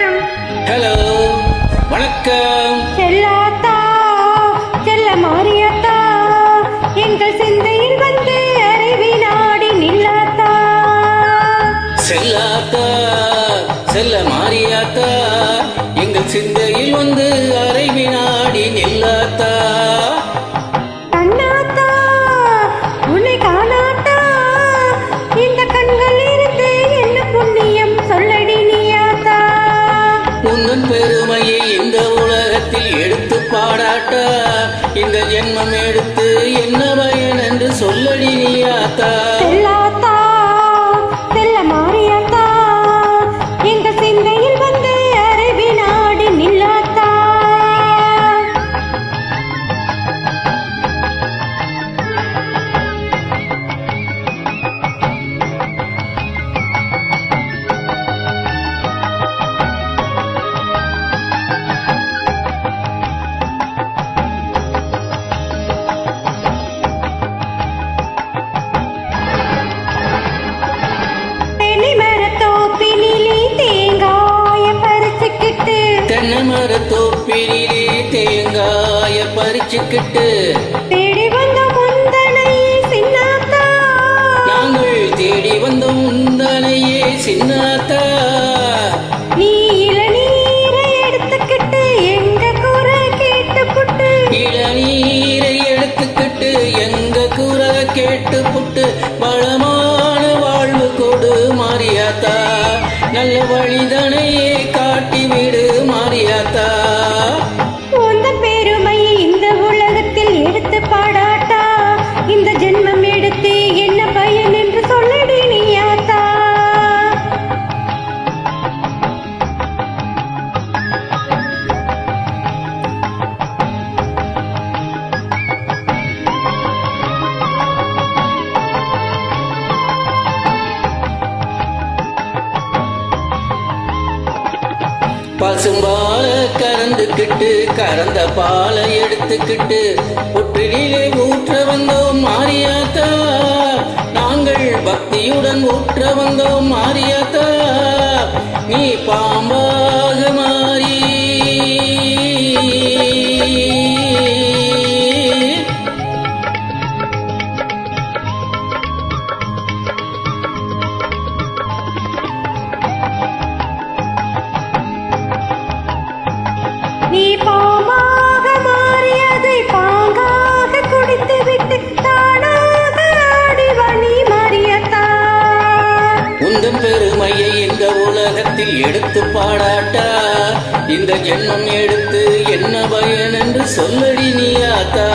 வணக்கம். ஹலோ, வணக்கம். செல்லாத்தா, செல்ல மாரியாத்தா, எங்கள் சிந்தையில் வந்து அறைவி நாடி நில்லாத்தா. செல்லாத்தா, செல்ல மாரியாத்தா, எங்கள் சிந்தையில் வந்து அறைவி நாடி நில்லாத்தா. கண்ணாத்தா, உன்னை காணாத்தா, இந்த கண்கள் இருந்து என்ன புண்ணியம் சொல்லடி நீயாத்தா. உந்தன் பெருமையை இந்த உலகத்தில் எடுத்து பாடாட்டா, இந்த ஜென்மம் எடுத்து என்ன பயன் என்று சொல்லடி நீயாத்தா. செல்லாத்தா, செல்ல மாரியாத்தா, எங்கள் சிந்தையில் வந்து அறைவி நாடி நில்லாத்தா. தென்னை மரத்தோப்பினிலே தேங்காய பறிச்சுக்கிட்டு தேடி வந்த முந்தனையே சின்னாத்தா, நாங்கள் தேடி வந்த முந்தனையே சின்னாத்தா. நீ இளநீரை எடுத்துக்கிட்டு எங்க குறை கேட்டு புட்டு, இளநீரை எடுத்துக்கிட்டு எங்க குறை கேட்டு புட்டு வளமான வாழ்வு கொடு மாரியாத்தா, நல்ல வழிதனையே காட்டி விடு மாரியாத்தா. உந்தன் பெருமையை இந்த உலகத்தில் எடுத்து பாடாட்டா, இந்த ஜென்மம் எடுத்து என்ன பயன் என்று சொல்லடி நீயாத்தா. பசும்பால கறந்துக்கிட்டு கறந்த பாலை எடுத்துக்கிட்டு புற்றிலே ஊற்ற வந்தோம் மாரியாத்தா, நாங்கள் பக்தியுடன் ஊற்ற வந்தோம் மாரியாத்தா. நீ பாம்பாக மாறி நீ பாம்பாக மாறி அதை பாங்காக குடித்து விட்டு தானாக ஆடி வழி மாறியத்தா. உந்தன் பெருமையை இந்த உலகத்தில் எடுத்து பாடாட்டா, இந்த ஜென்மம் எடுத்து என்ன பயன் என்று சொல்லடி நீயாத்தா.